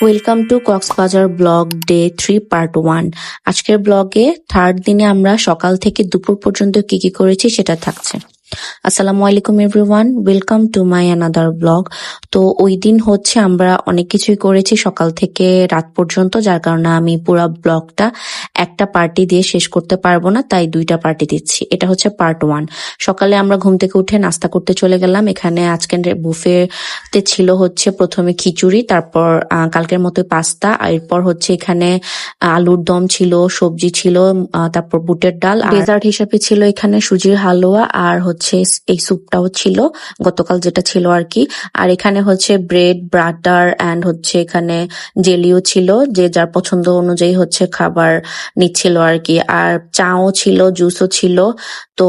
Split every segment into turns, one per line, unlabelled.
Welcome to Cox's Bazar blog day 3 part 1। আজকের ব্লগে third দিনে আমরা সকাল থেকে দুপুর পর্যন্ত কি কি করেছি সেটা থাকছে। আসসালামু আলাইকুম everyone, welcome to my another blog. তো ওই দিন হচ্ছে আমরা অনেক কিছুই করেছি সকাল থেকে রাত পর্যন্ত, যার কারণে আমি পুরো ব্লগটা একটা পার্টি দিয়ে শেষ করতে পারবো না, তাই দুইটা পার্টি দিচ্ছি। এটা হচ্ছে পার্ট 1। সকালে আমরা ঘুম থেকে উঠে নাস্তা করতে চলে গেলাম। এখানে আজকের বুফেতে ছিল হচ্ছে প্রথমে খিচুড়ি, তারপর কালকের মতো পাস্তা, এরপর হচ্ছে এখানে আলুর দম ছিল, সবজি ছিল, তারপর বুটের ডাল, আর ডেজার্ট হিসেবে ছিল এখানে সুজির হালুয়া, আর হচ্ছে এই স্যুপটাও ছিল গতকাল যেটা ছিল আর কি। আর এখানে হচ্ছে ব্রেড, বাটার এন্ড হচ্ছে এখানে জেলিও ছিল, যে যার পছন্দ অনুযায়ী হচ্ছে খাবার নিচ্ছিল আর কি। আর চাও ছিল, জুসও ছিল। তো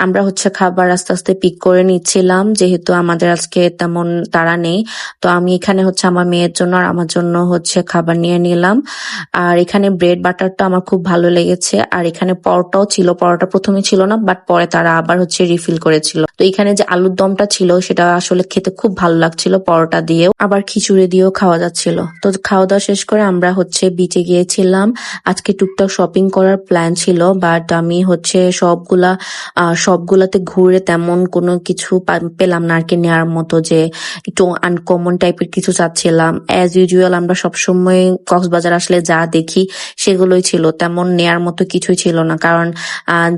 আমরা হচ্ছে খাবার আস্তে আস্তে পিক করে নিচ্ছিলাম, যেহেতু আমাদের আজকে তেমন তাড়া নেই। তো আমি এখানে হচ্ছে আমার মেয়ের জন্য আর আমার জন্য হচ্ছে খাবার নিয়ে নিলাম। আর এখানে ব্রেড বাটারটা আমার খুব ভালো লেগেছে। আর এখানে পরোটাও ছিল, পরোটা প্রথমে ছিল না, বাট পরে তারা আবার হচ্ছে রিফিল করেছিল। তো এখানে যে আলুর দমটা ছিল সেটা আসলে খেতে খুব ভালো লাগছিল, পরোটা দিয়েও আবার খিচুড়ি দিয়েও খাওয়া যাচ্ছিল। তো খাওয়া দাওয়া শেষ করে আমরা হচ্ছে বিচে গিয়েছিলাম। আজকে টুকটাক শপিং করার প্ল্যান ছিল, বাট আমি হচ্ছে সবগুলাতে ঘুরে তেমন কোনো কিছু পেলাম না আর কি নেওয়ার মতো, যে একটু আনকমন টাইপের কিছু চাচ্ছিলাম। অ্যাজ ইউজুয়াল আমরা সবসময় কক্সবাজার আসলে যা দেখি সেগুলোই ছিল, তেমন নেয়ার মতো কিছুই ছিল না, কারণ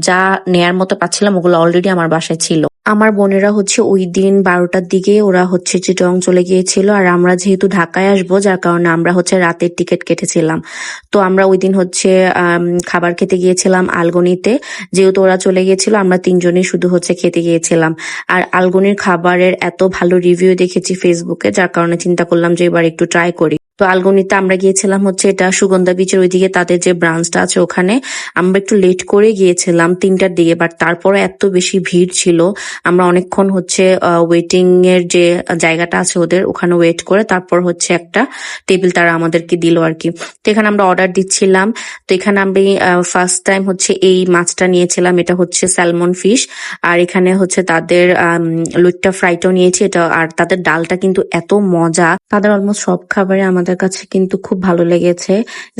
যা নেয়ার মতো পাচ্ছিলাম ওগুলো অলরেডি আমার বাসায় ছিল। আমার বোনেরা হচ্ছে ওই দিন 12টার দিকে ওরা হচ্ছে চিটং চলে গিয়েছিল, আর আমরা যেহেতু ঢাকায় আসবো যার কারণে আমরা হচ্ছে রাতের টিকিট কেটেছিলাম। তো আমরা ওই দিন হচ্ছে খাবার খেতে গিয়েছিলাম আলগনিতে। যেহেতু ওরা চলে গিয়েছিল আমরা তিনজনই শুধু হচ্ছে খেতে গিয়েছিলাম। আর আলগনির খাবারের এত ভালো রিভিউ দেখেছি ফেসবুকে, যার কারণে চিন্তা করলাম যে এবার একটু ট্রাই করি। তো আলগনিতে আমরা গিয়েছিলাম হচ্ছে এটা সুগন্ধা বিচের ওইদিকে, তাদের যে ব্রাঞ্চটা আছে ওখানে। আমরা একটু লেট করে গিয়েছিলাম 3টার দিকে, বাট তারপরে এত বেশি ভিড় ছিল, আমরা অনেকক্ষণ হচ্ছে ওয়েটিং এর যে জায়গাটা আছে ওদের ওখানে ওয়েট করে তারপর হচ্ছে একটা টেবিল তারা আমাদেরকে দিল আর কি। তো এখানে আমরা অর্ডার দিচ্ছিলাম। তো এখানে আমি ফার্স্ট টাইম হচ্ছে এই মাছটা নিয়েছিলাম, এটা হচ্ছে স্যালমন ফিশ। আর এখানে হচ্ছে তাদের লুইট্টা ফ্রাইটাও নিয়েছি এটা। আর তাদের ডালটা কিন্তু এত মজা, তাদের অলমোস্ট সব খাবারে আমাদের কাছে কিন্তু খুব ভালো লেগেছে।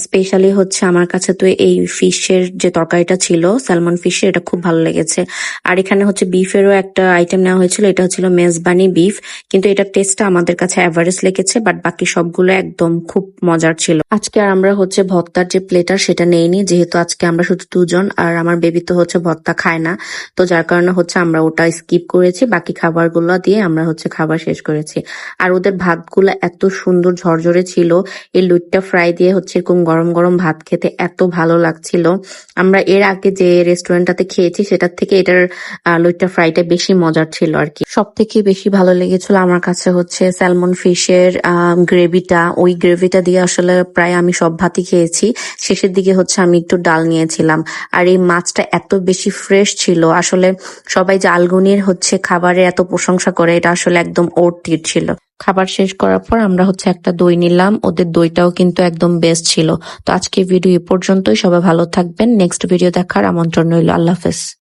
স্পেশালি হচ্ছে আমার কাছে তো এই ফিশের যে তরকারিটা ছিল স্যালমন ফিশের, এটা খুব ভালো লেগেছে। আর এখানে হচ্ছে বিফেরও একটা আইটেম নেওয়া হয়েছিল, এটা হচ্ছিল মেজবানি বিফ, কিন্তু এটার টেস্টটা আমাদের কাছে অ্যাভারেজ লেগেছে, বাট বাকি সবগুলো একদম খুব মজার ছিল। আজকে আর আমরা হচ্ছে ভর্তার যে প্লেটার সেটা নেইনি, যেহেতু আজকে আমরা শুধু দুজন, আর আমার বেবি তো হচ্ছে ভর্তা খায় না, তো যার কারণে হচ্ছে আমরা ওটা স্কিপ করেছি। বাকি খাবারগুলো দিয়ে আমরা হচ্ছে খাবার শেষ করেছি। আর ওদের ভাতগুলো এত সুন্দর ঝরঝরে ছিল, এই লুইট্টা ফ্রাই দিয়ে হচ্ছে এরকম গরম গরম ভাত খেতে এত ভালো লাগছিল। আমরা এর আগে যে রেস্টুরেন্টটাতে খেয়েছি সেটার থেকে এটার লুইট্টা ফ্রাইটা বেশি মজার ছিল আর কি। সব থেকে বেশি ভালো লেগেছিল আমার কাছে হচ্ছে স্যালমন ফিশের গ্রেভিটা। ওই গ্রেভিটা দিয়ে আসলে প্রায় আমি সব ভাতই খেয়েছি। শেষের দিকে হচ্ছে আমি একটু ডাল নিয়েছিলাম। আর এই মাছটা এত বেশি ফ্রেশ ছিল, আসলে সবাই যে আলগনির হচ্ছে খাবারের এত প্রশংসা করে, এটা আসলে একদম অর্থিত ছিল। খাবার শেষ করার পর আমরা হচ্ছে একটা দই নিলাম, ওদের দইটাও কিন্তু একদম বেস্ট ছিল। তো আজকে ভিডিও এ পর্যন্তই, সবাই ভালো থাকবেন। নেক্সট ভিডিও দেখার আমন্ত্রণ রইল। আল্লাহ হাফেজ।